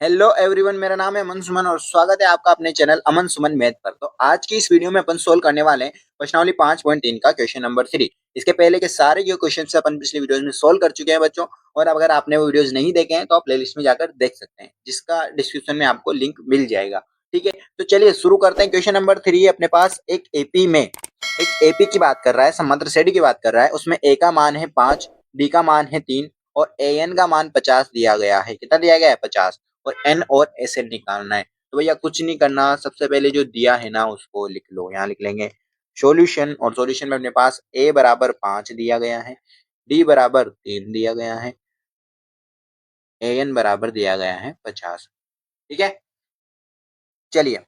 Hello everyone, मेरा नाम है अमन सुमन और स्वागत है आपका अपने चैनल अमन सुमन मैथ पर। तो आज की इस वीडियो में अपन सोल्व करने वाले हैं प्रश्नावली 5.3 का क्वेश्चन नंबर 3। इसके पहले के सारे जो क्वेश्चंस अपन पिछली वीडियोस में सोल्व कर चुके हैं बच्चों। और अगर आपने वो वीडियोस नहीं देखे हैं तो आप प्लेलिस्ट में जाकर देख सकते हैं, जिसका डिस्क्रिप्शन में आपको लिंक मिल जाएगा। ठीक है, तो चलिए शुरू करते हैं। क्वेश्चन नंबर 3 अपने पास एक एपी की बात कर रहा है, समग्र श्रेणी की बात कर रहा है। उसमें ए का मान है 5, डी का मान है 3 और ए एन का मान 50 दिया गया है। कितना दिया गया है? 50। और एन और एस एन निकालना है। तो भैया कुछ नहीं करना, सबसे पहले जो दिया है ना उसको लिख लो। यहाँ लिख लेंगे सॉल्यूशन, और सॉल्यूशन में अपने पास ए बराबर 5 दिया गया है, डी बराबर 3 दिया गया है, ए एन बराबर दिया गया है 50। ठीक है, चलिए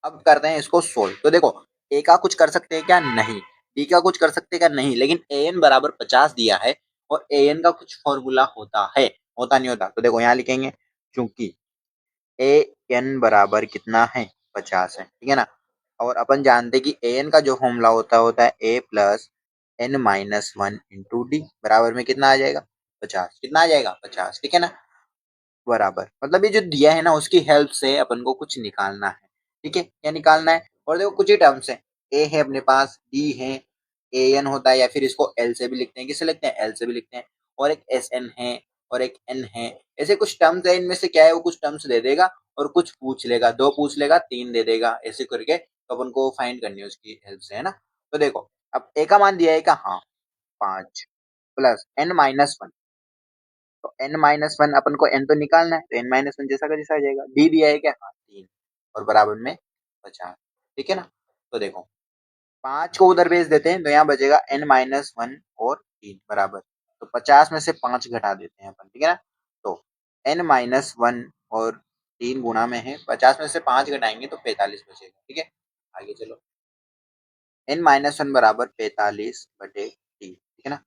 अब करते हैं इसको सोल्व। तो देखो, ए का कुछ कर सकते हैं क्या? नहीं। डी का कुछ कर सकते हैं क्या? नहीं। लेकिन ए एन बराबर 50 दिया है और ए एन का कुछ फॉर्मूला होता है, होता नहीं होता? तो देखो यहाँ लिखेंगे, क्योंकि ए एन बराबर कितना है? 50 है, ठीक है ना। और अपन जानते कि ए एन का जो फॉर्मूला होता है A plus N minus one into D. बराबर में कितना आ जाएगा? 50। कितना आ जाएगा? 50, ठीक है ना। बराबर मतलब ये जो दिया है ना उसकी हेल्प से अपन को कुछ निकालना है। ठीक है, क्या निकालना है? और देखो कुछ ही टर्म्स है, ए है अपने पास, डी है, ए एन होता है, या फिर इसको एल से भी लिखते हैं। किससे लिखते हैं? एल से भी लिखते हैं। और एक एस एन है और एक एन है। ऐसे कुछ टर्म्स है, इनमें से क्या है वो कुछ टर्म्स दे देगा और कुछ पूछ लेगा, दो पूछ लेगा, तीन दे देगा, ऐसे करके तो अपन को फाइंड करनी है उसकी हेल्प से, है ना। तो देखो, अब ए का मान दिया है क्या? हाँ, 5 प्लस एन माइनस वन। तो n माइनस वन, अपन को n तो निकालना है, तो n माइनस वन जैसा का जैसा आ जाएगा। d दिया है क्या? हाँ, 3 और बराबर में 50। ठीक है ना। तो देखो, 5 को उधर भेज देते हैं तो यहाँ बचेगा n माइनस वन और 3 बराबर। तो 50 में से 5 घटा देते हैं अपन, ठीक है ना। तो n माइनस वन और 3 गुणा में है, 50 में से 5 घटाएंगे तो 45 बचेगा। ठीक है, आगे चलो। n माइनस वन बराबर 45/3, ठीक है ना।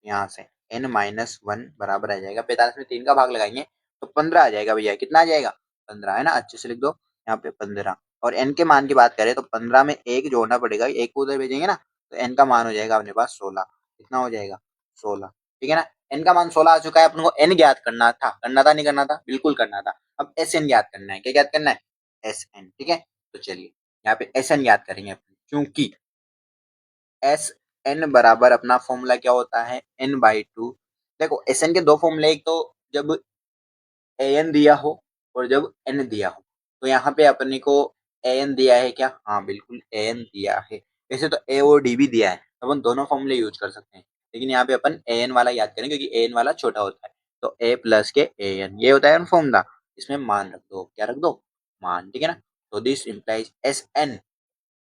यहाँ से n माइनस वन बराबर आ जाएगा 45 में 3 का भाग लगाएंगे तो 15 आ जाएगा। भैया कितना आ जाएगा? 15, है ना। अच्छे से लिख दो यहाँ पे 15। और n के मान की बात करें तो 15 में एक जोड़ना पड़ेगा, एक को उधर भेजेंगे ना तो n का मान हो जाएगा अपने पास 16। कितना हो जाएगा? 16, ठीक है ना। n का मान 16 आ चुका है। अपन को n ज्ञात करना था, करना था नहीं करना था? बिल्कुल करना था। अब एस एन ज्ञात करना है। क्या ज्ञात करना है? एस एन, ठीक है। तो चलिए यहाँ पे एस एन ज्ञात करेंगे अपन, क्योंकि एस एन बराबर अपना फॉर्मूला क्या होता है? N by two. देखो एस एन के दो फॉर्मूले, एक तो जब ए एन दिया हो और जब एन दिया हो। तो यहाँ पे अपने को ए एन दिया है क्या? हाँ बिल्कुल ए एन दिया है। वैसे तो ए और डी भी दिया है, तो अपन दोनों फॉर्मूले यूज कर सकते हैं, लेकिन यहाँ पे अपन ए एन वाला याद करें क्योंकि ए एन वाला छोटा होता है। तो ए प्लस के ए एन, ये होता है फॉर्मूला। इसमें मान रख दो, क्या रख दो? मान, ठीक है ना। तो this implies S N.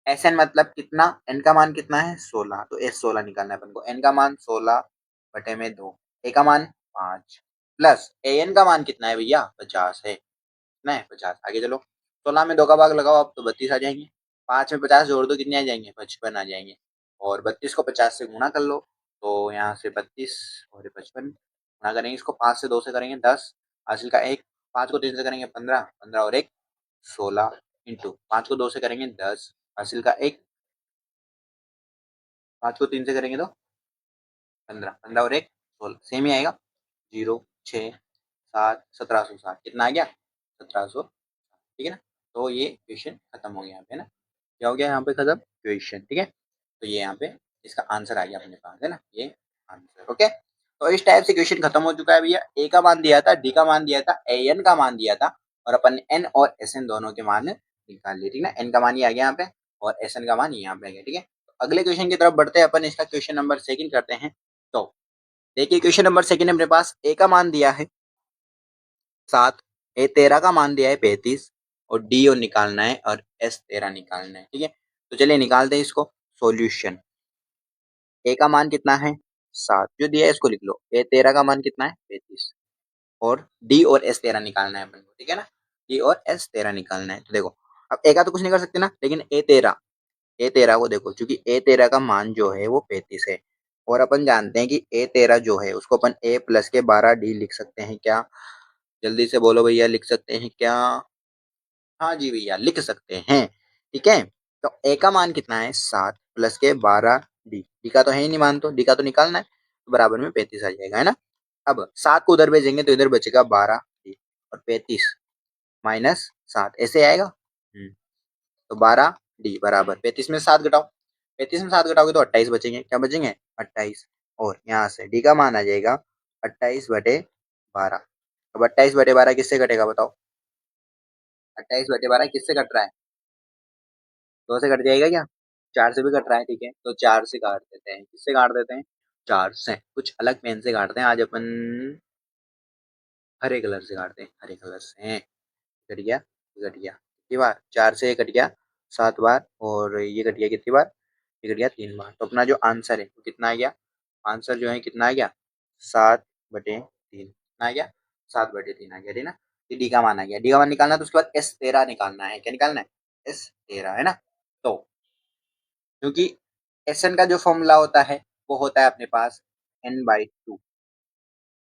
S N मतलब कितना? एन का मान कितना है? 16। तो एस 16 निकालना है अपन को। एन का मान 16/2, ए का मान 5 प्लस ए एन का मान कितना है भैया? 50 है। कितना है? 50। आगे चलो, 16 में 2 का भाग लगाओ, अब तो 32 आ जाएंगे। 5 में 50 जोड़ दो, कितने आ जाएंगे? 55 आ जाएंगे। और 32 को 50 से गुणा कर लो, तो यहाँ से 32 और 55 गुणा करेंगे। इसको 5 से 2 से करेंगे 10, हासिल का 1। 5 को 3 से करेंगे 15, 15 और 1 16 इंटू 5 को 2 से करेंगे 10, हासिल का 1। 5 को 3 से करेंगे तो 15, 15 और 1 16, सेम ही आएगा। 0 6 7 1760, कितना आ गया? 1700, ठीक है ना। तो ये क्वेश्चन खत्म हो गया यहाँ पे, है ना। क्या हो गया यहाँ पे? खत्म क्वेश्चन, ठीक है। तो ये यहाँ पे इसका आंसर आ गया अपने पास, है ना, ये आंसर। ओके, तो इस टाइप से क्वेश्चन खत्म हो चुका है भैया। ए का मान दिया था, डी का मान दिया था, ए एन का मान दिया था, और अपन ने एन और एस एन दोनों के मान निकाल लिए, ठीक है ना। एन का मान ये आ गया यहाँ पे और एस एन का मान यहाँ पे आ गया, ठीक है। तो अगले क्वेश्चन की तरफ बढ़ते हैं अपन। इसका क्वेश्चन नंबर सेकंड करते हैं। तो देखिए, क्वेश्चन नंबर सेकंड अपने पास ए का मान दिया है 7, ए 13 का मान दिया है 35 और डी और निकालना है और एस 13 निकालना है, ठीक है। तो चलिए निकालते हैं इसको। सॉल्यूशन, ए का मान कितना है? 7 जो दिया है इसको लिख लो। ए 13 का मान कितना है? 35 और डी और एस 13 निकालना है अपन को, ठीक है ना। डी और एस 13 निकालना है। तो देखो, अब ए का तो कुछ नहीं कर सकते ना, लेकिन ए 13 को देखो, क्योंकि ए 13 का मान जो है वो 35 है। और अपन जानते हैं कि ए 13 जो है उसको अपन ए प्लस के 12 डी लिख सकते हैं क्या? जल्दी से बोलो भैया, लिख सकते हैं क्या? हाँ जी भैया, लिख सकते हैं, ठीक है। तो ए का मान कितना है? 7 प्लस के 12 डी। डी का तो है ही नहीं मान, तो डी का तो निकालना है, तो बराबर में 35 आ जाएगा, है ना। अब 7 को उधर भेजेंगे तो इधर बचेगा 12 डी और 35 -7 ऐसे आएगा। तो 12D बराबर 35 में 7 घटाओ, 35 में 7 घटाओगे तो 28 बचेंगे। क्या बचेंगे? 28। और यहाँ से डी का मान आ जाएगा 28/12। अब 28/12 किससे घटेगा बताओ? 28/12 किससे घट रहा है? 2 से कट जाएगा क्या? 4 से भी कट रहा है, ठीक है, तो 4 से काट देते हैं। किससे काट देते हैं? 4 से। कुछ अलग पेन से काटते हैं आज अपन, हरे कलर से काटते हैं, हरे कलर से। कट गया, कट गया कितनी बार? 4 से कट गया 7 बार, और ये कट गया कितनी बार? ये कट गया 3 बार। तो अपना जो आंसर है वो कितना आ गया? आंसर जो है कितना आ गया? 7/3 कितना आ गया? 7/3 आ गया, ठीक ना? ये डी का मान आ गया। डी का मान निकालना है तो उसके बाद S13 निकालना है। क्या निकालना है? S13 है ना? तो क्योंकि एस एन का जो फॉर्मूला होता है वो होता है अपने पास n/2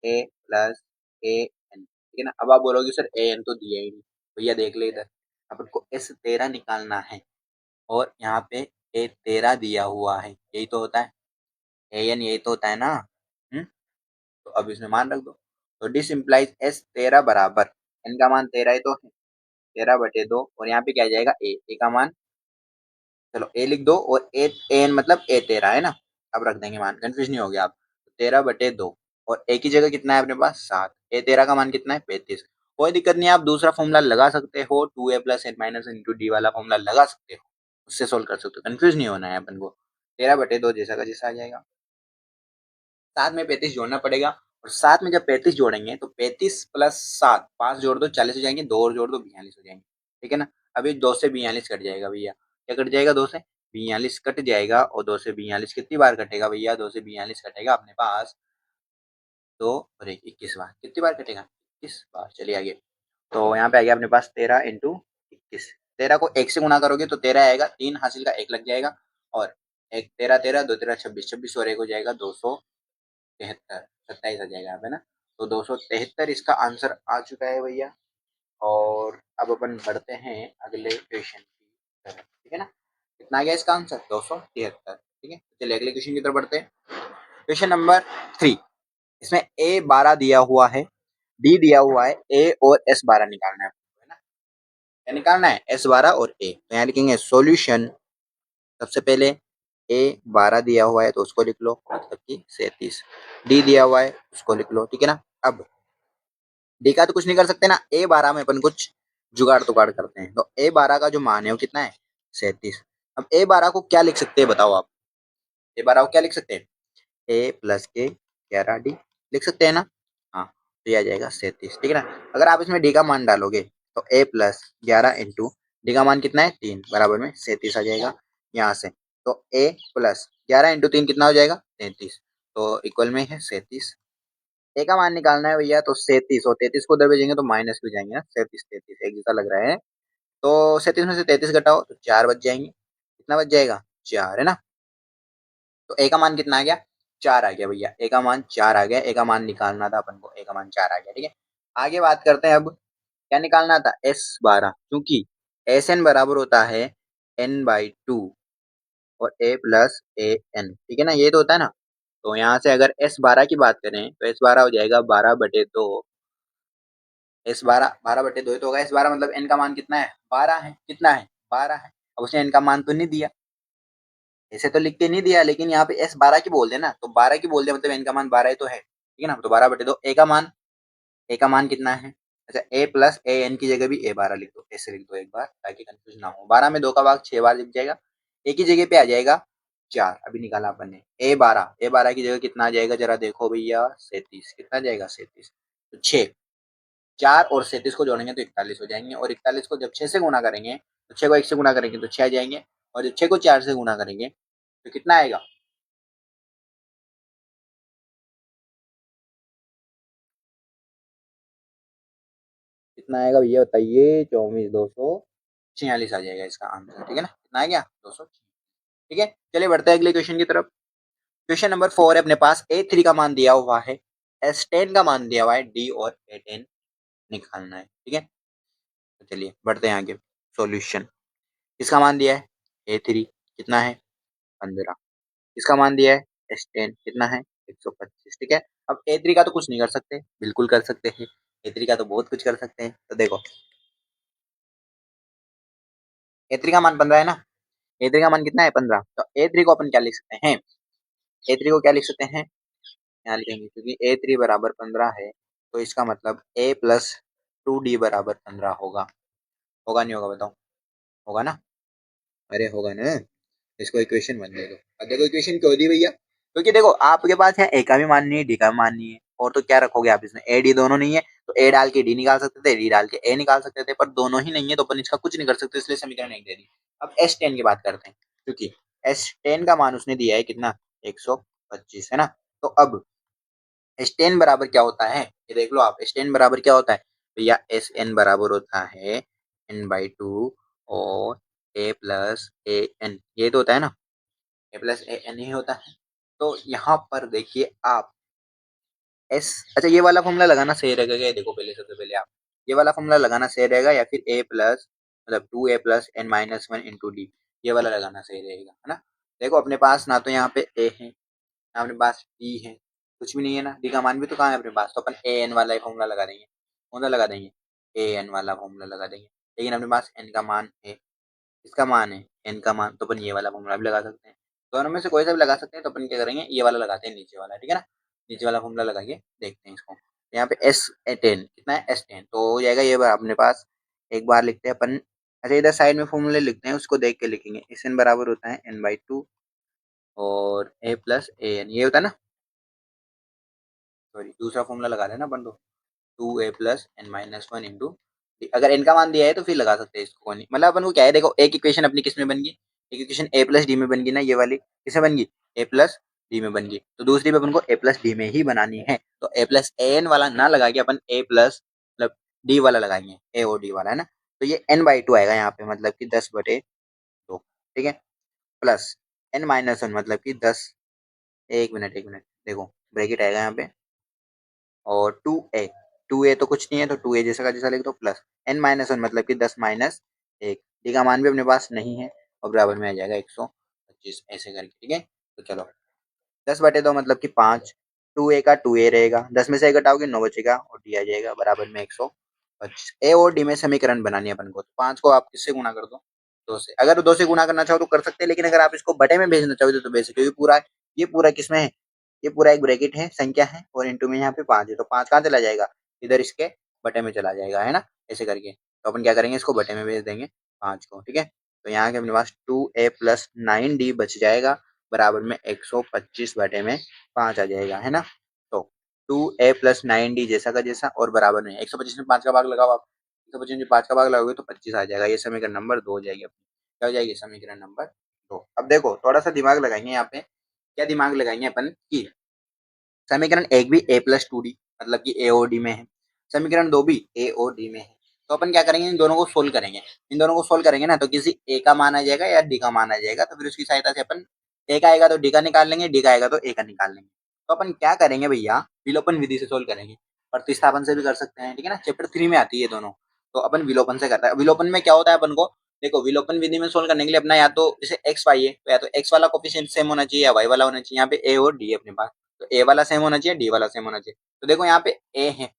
a plus A N, ठीक है ना? अब आप बोलोगे सर ए एन तो दिया ही नहीं। भैया देख ले इधर, अपन को S13 निकालना है और यहाँ पे A13 दिया हुआ है, यही तो होता है। ए एन यही तो होता है ना? तो अब इसमें मान रख दो। तो दिस इम्प्लाइज S13 बराबर n का मान 13 है तो 13/2, और यहाँ पे क्या आ जाएगा? ए का मान, चलो ए लिख दो, और ए एन मतलब A13 है ना? अब रख देंगे मान, कंफ्यूज नहीं हो गया आप। 13/2, और ए की जगह कितना है अपने पास? 7। A13 का मान कितना है? 35। कोई दिक्कत नहीं है, आप दूसरा फॉर्मूला लगा सकते हो, 2a plus N minus into D वाला फॉर्मूला लगा सकते हो, उससे सोल्व कर सकते हो, कंफ्यूज नहीं होना है अपन को। 13/2 जैसा का जैसा आ जाएगा। साथ में 35 जोड़ना पड़ेगा, और साथ में जब 35 जोड़ेंगे तो 35 प्लस 7, 5 जोड़ दो 40 हो जाएंगे, 2 और जोड़ दो 42 हो जाएंगे, ठीक है ना? अभी 2 से 42 कट जाएगा भैया। क्या कट जाएगा? 2 से 42 कट जाएगा, और 2 से 42 कितनी बार कटेगा भैया? 2 से 42 कटेगा अपने पास तो, अरे 21 बार। कितनी बार कटेगा? 21 बार। चलिए आगे। तो यहाँ पे आ गया अपने पास 13 × 21। 13 को 1 से गुणा करोगे तो 13 आएगा, 3 हासिल का 1 लग जाएगा, और एक 13 13, 2 13 26, 26 और 1 हो जाएगा 273, 27 आ जाएगा यहाँ पे ना? तो 273 इसका आंसर आ चुका है भैया। और अब अपन बढ़ते हैं अगले क्वेश्चन की तरफ, ठीक है ना? कितना आ गया इसका आंसर? 273, ठीक है। चलिए अगले क्वेश्चन की तरफ बढ़ते हैं। क्वेश्चन नंबर 3, इसमें A12 दिया हुआ है, डी दिया हुआ है, ए और S12 निकालना है ना? क्या निकालना है? S12 और ए। तो यहाँ लिखेंगे सॉल्यूशन। सबसे पहले A12 दिया हुआ है तो उसको लिख लो, मतलब कि 37। डी दिया हुआ है उसको लिख लो, ठीक है ना? अब डी का तो कुछ नहीं कर सकते ना, A12 में अपन कुछ जुगाड़ तुगाड़ करते हैं। तो A12 का जो मान है वो कितना है? 37। अब A12 को क्या लिख सकते हैं बताओ आप? A12 को क्या लिख सकते हैं? ए प्लस के 11D लिख सकते हैं ना? हाँ, तो ये आ जाएगा 37, ठीक है ना? अगर आप इसमें डी का मान डालोगे तो A+11 इंटू डी का मान कितना है? 3 बराबर में 37 आ जाएगा यहाँ से। तो A+11 इंटू 3 कितना हो जाएगा? 33। तो इक्वल में है 37। ए का मान निकालना है भैया, तो 37 और 33 को उधर भेजेंगे तो माइनस भी जाएंगे ना, 37 33 एक जैसा लग रहा है। तो 37 में से 33 घटाओ तो 4 बच जाएंगे। कितना बच जाएगा? 4, है ना? तो ए का मान कितना आ गया? 4 आ गया भैया। ए का मान 4 आ गया। ए का मान निकालना था अपन को, ए का मान 4 आ गया, ठीक है। आगे बात करते हैं अब, क्या निकालना था? S12, क्योंकि Sn बराबर होता है n/2 और a प्लस ए एन, ठीक है ना? ये तो होता है ना? तो यहाँ से अगर S12 की बात करें तो S12 हो जाएगा 12/2। S12 12/2 ही तो होगा। S12 मतलब n का मान कितना है? 12 है। कितना है? 12 है। अब उसने n का मान तो नहीं दिया, ऐसे तो लिख के नहीं दिया, लेकिन यहाँ पे S12 की बोल दे ना, तो 12 की बोल दे मतलब n का मान 12 ही तो है, ठीक है ना? तो 12/2। ए का मान कितना है? अच्छा, ए प्लस ए एन की जगह भी A12 लिख दो, ऐसे लिख दो एक बार ताकि कंफ्यूज ना हो। 12 में 2 का भाग 6 बार लिख जाएगा, ए की जगह पे आ जाएगा 4। अभी निकाला अपन ने A12 की जगह कितना आ जाएगा जरा देखो भैया? 37। कितना आ जाएगा? 37। तो 6, 4 और 37 को जोड़ेंगे तो 41 हो जाएंगे, और 41 को जब 6 से गुणा करेंगे तो 6 को 1 से गुणा करेंगे तो 6 आ जाएंगे, और जब 6 को 4 से गुणा करेंगे तो कितना आएगा? कितना आएगा भैया बताइए? 24,246 आ जाएगा इसका आंसर, ठीक है ना? कितना आ गया? 246, ठीक है। चलिए बढ़ते हैं अगले क्वेश्चन की तरफ। क्वेश्चन नंबर 4 है अपने पास। A3 का मान दिया हुआ है, S10 का मान दिया हुआ है, डी और A10 निकालना है, ठीक है। तो चलिए बढ़ते हैं आगे। सॉल्यूशन। इसका मान दिया है A3 कितना है? 15। इसका मान दिया है S10 कितना है? 125, ठीक है। अब A3 का तो कुछ नहीं कर सकते, बिल्कुल कर सकते हैं। A3 का तो बहुत कुछ कर सकते हैं, तो देखो A3 का मान 15 है ना, A3 का मान कितना है 15, तो A3 को अपन क्या लिख सकते हैं, A3 को क्या लिख सकते हैं, यहाँ लिखेंगे क्योंकि A3 बराबर 15 है तो इसका मतलब A प्लस 2D बराबर 15 होगा। होगा नहीं होगा बताओ, होगा ना, अरे होगा ना, इसको इक्वेशन बन दे दो। अब देखो इक्वेशन क्यों दी भैया, क्योंकि देखो आपके पास है ए का भी मान नहीं है डी का भी मान नहीं है, और तो क्या रखोगे आप इसमें, ए डी दोनों नहीं है तो ए डाल के डी निकाल सकते थे, डी डाल के ए निकाल सकते थे, पर दोनों ही नहीं है तो अपन इसका कुछ नहीं कर सकते, इसलिए समीकरण एक दे दी। अब S10 की बात करते हैं, क्योंकि S10 का मान उसने दिया है कितना 125 है ना, तो अब S10 बराबर क्या होता है, ये देख लो आप, S10 बराबर क्या होता है भैया, Sn बराबर होता है n/2 और a प्लस ए एन, ये तो होता है ना, a प्लस ए एन ही होता है। तो यहाँ पर देखिए आप एस, अच्छा ये वाला फॉर्मूला लगाना सही रहेगा क्या, देखो पहले सबसे पहले आप ये वाला फॉर्मूला लगाना सही रहेगा या फिर ए प्लस मतलब 2a+n-1 इंटू डी, ये वाला लगाना सही रहेगा है ना। देखो अपने पास ना तो यहाँ पे ए है ना अपने पास डी है, कुछ भी नहीं है ना, डी का मान भी तो कहाँ है अपने पास, तो अपन ए एन वाला ही फॉर्मूला लगा देंगे, कौन सा लगा देंगे, ए एन वाला फॉर्मूला लगा देंगे। लेकिन अपने पास एन का मान है, इसका मान है एन का मान, तो अपन ये वाला फॉर्मूला भी लगा सकते हैं, दोनों में से कोई सा भी लगा सकते हैं। तो अपन क्या करेंगे, ये वाला लगाते हैं नीचे वाला, ठीक है ना, नीचे वाला फॉर्मूला लगाइए, देखते हैं इसको। यहाँ पे S10 कितना है, S10 तो हो जाएगा ये बार अपने पास, एक बार लिखते हैं अपन, अच्छा इधर साइड में फॉर्मूले लिखते हैं, उसको देख के लिखेंगे। Sn बराबर होता है n/2 और a प्लस ए एन, ये होता है ना, सॉरी दूसरा फॉर्मूला लगा रहे हैं ना अपन तो, 2a+n-1 इंटू, अगर n का मान दिया है तो फिर लगा सकते हैं इसको, कोई नहीं, मतलब अपन को क्या है, देखो एक इक्वेशन अपनी किस में बन गई, एक इक्वेशन a प्लस डी में बन गई ना, ये वाली किसमें बन गई, a प्लस डी में बन गई, तो दूसरी पे अपन को a प्लस डी में ही बनानी है, तो a प्लस ए एन वाला ना लगा के अपन a प्लस मतलब डी वाला लगाएंगे, a और डी वाला है ना, तो ये n/2 आएगा यहाँ पे, मतलब कि 10/2, ठीक है, प्लस n-1 मतलब कि 10, एक मिनट देखो ब्रैकेट आएगा यहाँ पे, और 2a तो कुछ नहीं है तो 2a जैसा का जैसा लिख दो, प्लस n-1 मतलब कि 10-1, डी का मान भी अपने पास नहीं है और बराबर में आ जाएगा 125 ऐसे करके, ठीक है। तो चलो 10/2 मतलब कि 5, 2a का 2a रहेगा, 10 में से 1 घटाओगे 9 बचेगा और डी आ जाएगा बराबर में 125। ए और डी में समीकरण बनानी है अपन को, तो 5 को आप किससे गुणा कर दो, 2 से, अगर 2 से गुणा करना चाहो तो कर सकते हैं, लेकिन अगर आप इसको बटे में भेजना चाहोगे तो भेज सकते हो, क्योंकि पूरा ये पूरा किसमें है, ये पूरा एक ब्रैकेट है, संख्या है, और इंटू में यहाँ पे 5 है, तो 5 कहाँ चला जाएगा, इधर इसके बटे में चला जाएगा है ना, ऐसे करके। तो अपन क्या करेंगे, इसको बटे में भेज देंगे 5 को, ठीक है। तो यहाँ के अपने पास 2a+9d बच जाएगा बराबर में 125/5 आ जाएगा है ना। तो 2a+9d जैसा का जैसा और बराबर में 125 में 5 का भाग लगाओ आप, 125 में 5 का भाग लगाओगे तो 25 आ जाएगा, ये समीकरण नंबर 2 हो जाएगी अपनी, क्या हो जाएगी समीकरण नंबर 2। अब देखो थोड़ा सा दिमाग लगाएंगे यहाँ पे, क्या दिमाग लगाएंगे अपन की, समीकरण एक भी a+2d मतलब कि a और d में है, समीकरण दो भी a और d में है, तो अपन क्या करेंगे, इन दोनों को सोल्व करेंगे, इन दोनों को सोल्व करेंगे ना, तो किसी a का मान आ जाएगा या d का मान आ जाएगा, तो फिर उसकी सहायता से अपन a का आएगा तो d का निकाल लेंगे, d का आएगा तो a का निकाल लेंगे। तो अपन क्या करेंगे भैया, विलोपन विधि से सोल्व करेंगे, प्रतिस्थापन से भी कर सकते हैं, ठीक है ना, चैप्टर 3 में आती है दोनों। तो अपन विलोपन से करता है, विलोपन में क्या होता है अपन को, देखो विलोपन विधि में सोल्व करने के लिए अपना या तो जैसे एक्स वाई है तो या तो एक्स वाला कोफिशिएंट सेम होना चाहिए या वाई वाला होना चाहिए, यहाँ पे ए और डी है अपने पास, तो ए वाला सेम होना चाहिए, डी वाला सेम होना चाहिए। तो देखो यहाँ पे ए है,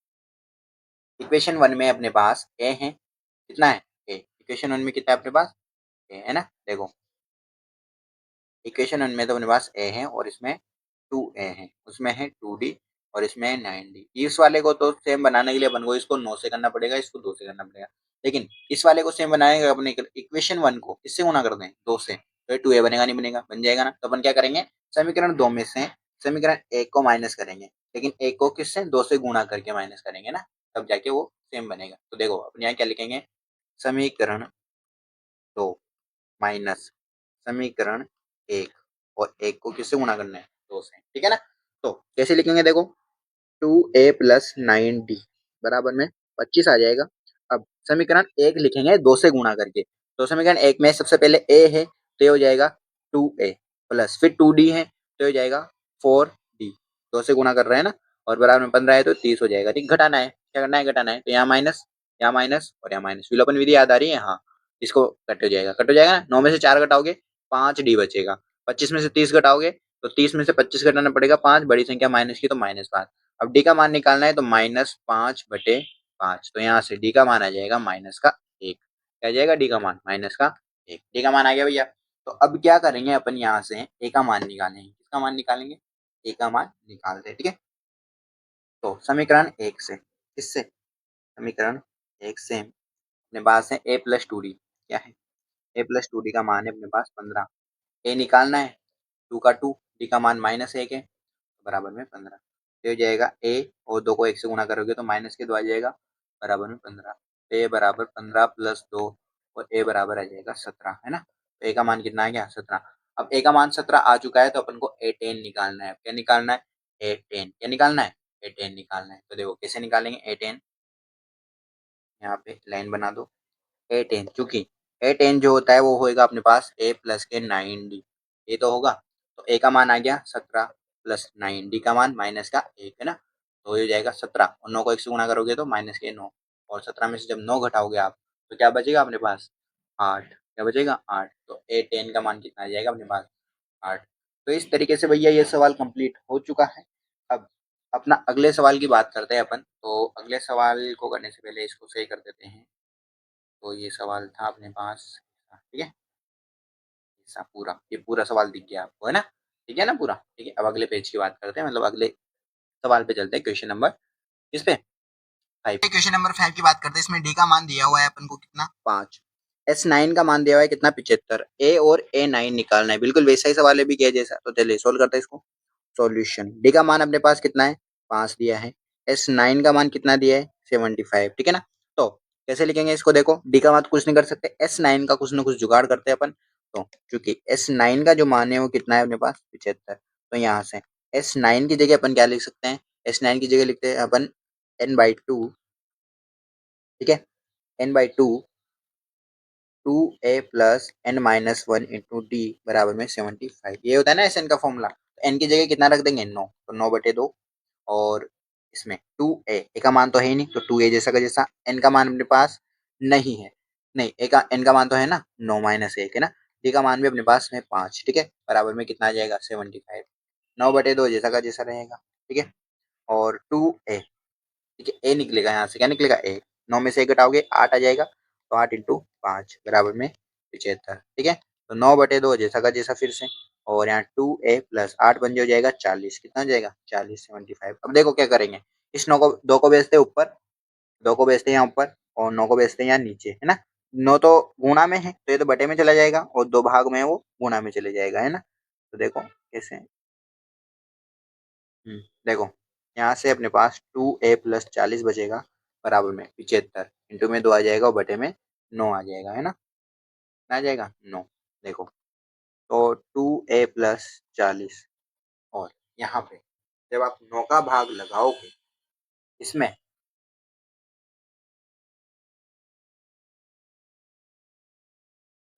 इक्वेशन 1 में अपने पास ए है, कितना है ए, इक्वेशन 1 में कितना है अपने पास ए है ना, देखो इक्वेशन 1 में तो अपने पास ए है और इसमें 2a है, उसमें है 2d और इसमें है 9d। इस वाले को तो सेम बनाने के लिए अपन को इसको 9 से करना पड़ेगा, इसको 2 से करना पड़ेगा, लेकिन इस वाले को सेम बनाएंगे अपने इक्वेशन 1 को किससे गुणा कर दें 2 से, तो 2a बनेगा नहीं बनेगा, बन जाएगा ना। तो अपन क्या करेंगे, समीकरण 2 में से समीकरण 1 को माइनस करेंगे, लेकिन 1 को किससे 2 से गुणा करके माइनस करेंगे ना, तब जाके वो सेम बनेगा। तो देखो अपन यहाँ क्या लिखेंगे, समीकरण 2 माइनस समीकरण 1, और 1 को किससे गुणा करना है 2 से, ठीक है ना। तो कैसे लिखेंगे देखो, 2a+9d बराबर में 25 आ जाएगा। अब समीकरण 1 लिखेंगे 2 से गुणा करके, तो समीकरण 1 में सबसे पहले a है तो ये हो जाएगा 2a प्लस फिर 2d है तो हो जाएगा 4d, 2 से गुणा कर रहे हैं ना, और बराबर में 15 है तो 30 हो जाएगा, ठीक। घटाना है, क्या करना है घटाना है, तो यहाँ माइनस और यहाँ माइनस, विलोपन विधि याद आ रही है, हाँ इसको कट हो जाएगा ना, 9 में से 4 घटाओगे 5d बचेगा, 25 में से 30 घटाओगे तो 30 में से 25 घटाना पड़ेगा, 5 बड़ी संख्या माइनस की तो -5। अब डी का मान निकालना है तो -5/5, तो यहाँ से डी का मान आ जाएगा -1, क्या आ जाएगा डी का मान -1। डी का मान आ गया भैया। तो अब क्या करेंगे अपन, यहाँ से ए का मान निकालेंगे। किसका मान निकालेंगे? ए का मान निकालते हैं, ठीक है। तो समीकरण एक से, किससे? समीकरण एक से अपने पास है ए प्लस टू डी। क्या है? ए प्लस टू डी का मान है अपने पास 15। ए निकालना है, टू का टू, डी का मान माइनस एक है, बराबर में 15। तो हो जाएगा ए, और दो को एक से गुणा करोगे तो माइनस के दो आ जाएगा, बराबर में 15। ए बराबर 15 प्लस दो, और ए बराबर आ जाएगा 17, है ना। तो ए का मान कितना आ गया? 17। अब ए का मान 17 आ चुका है तो अपन को ए टेन निकालना है। क्या निकालना है? ए टेन। क्या निकालना है? ए टेन निकालना है। तो देखो कैसे निकालेंगे ए टेन, यहाँ पे लाइन बना दो। ए टेन, चूंकि ए टेन जो होता है वो होएगा अपने पास ए प्लस के 9 डी, ये तो होगा। तो ए का मान आ गया 17 प्लस 9, डी का मान माइनस का एक, है ना। तो ये हो जाएगा 17, और 9 को एक से गुणा करोगे तो माइनस के 9, और 17 में से जब 9 घटाओगे आप तो क्या बचेगा अपने पास? 8। क्या बचेगा? 8। तो ए टेन का मान कितना आ जाएगा अपने पास? 8। तो इस तरीके से भैया ये सवाल कंप्लीट हो चुका है। अब अपना अगले सवाल की बात करते हैं अपन। तो अगले सवाल को करने से पहले इसको सही कर देते हैं। तो ये सवाल था अपने पास, ठीक है। ऐसा पूरा, ये पूरा सवाल दिख गया आपको, है ना? ठीक है ना पूरा? ठीक है। अब अगले पेज की बात करते हैं, मतलब अगले सवाल पे चलते हैं। क्वेश्चन नंबर किस पे? 5। क्वेश्चन नंबर 5 की बात करते हैं। इसमें डी का मान दिया हुआ है अपन को कितना? 5। एस नाइन का मान दिया हुआ है कितना? 75। ए और ए नाइन निकालना है। बिल्कुल वैसा ही सवाल है भी किया जैसा। तो चलिए सोल्व करते हैं इसको। सॉल्यूशन, डी का मान अपने पास कितना है? 5 दिया है। एस नाइन का मान कितना दिया है? 75, ठीक है ना। तो कैसे लिखेंगे इसको? देखो डी का मान तो कुछ नहीं कर सकते, एस नाइन का कुछ ना कुछ जुगाड़ करते हैं अपन। तो क्योंकि एस नाइन का जो मान है वो कितना है अपने पास? 75। तो यहाँ से एस नाइन की जगह अपन क्या लिख सकते हैं? एस नाइन की जगह लिखते हैं अपन n/2, ठीक है। n/2 2a plus n minus one into D बराबर में 75। ये होता है ना एस एन का फॉर्मूला। एन की जगह कितना रख देंगे? 9। तो 9/2, और इसमें 2a, ए का मान तो है ही नहीं, तो 2a जैसा का जैसा। n का मान अपने पास नहीं है, नहीं ए का n का मान तो है ना, 9 माइनस एक, है ना। d का मान भी अपने पास है 5, ठीक है। बराबर में कितना आ जाएगा? 75। 9/2 जैसा का जैसा रहेगा, ठीक है। और 2a, ठीक है, ए निकलेगा यहाँ से। क्या निकलेगा? ए। 9 में से एक घटाओगे 8 आ जाएगा, तो 8 इंटू 5 बराबर में 75, ठीक है। तो 9/2 जैसा का जैसा फिर से, और यहाँ 2a प्लस 8 बन जो जाएगा 40। कितना हो जाएगा? 40, 75। अब देखो क्या करेंगे, इस 9 को, 2 को भेजते ऊपर, 2 को भेजते यहाँ ऊपर, और 9 को भेजते यहाँ नीचे, है ना। 9 तो गुणा में है तो ये तो बटे में चला जाएगा, और 2 भाग में है वो गुणा में चले जाएगा, है ना। तो देखो कैसे, देखो यहाँ से अपने पास 2a प्लस 40 बचेगा, बराबर में 75, इंटू में 2 आ जाएगा और बटे में 9 आ जाएगा, है ना। कितना आ जाएगा? 9। देखो, तो 2a प्लस 40, और यहाँ पे जब आप 9 का भाग लगाओगे इसमें,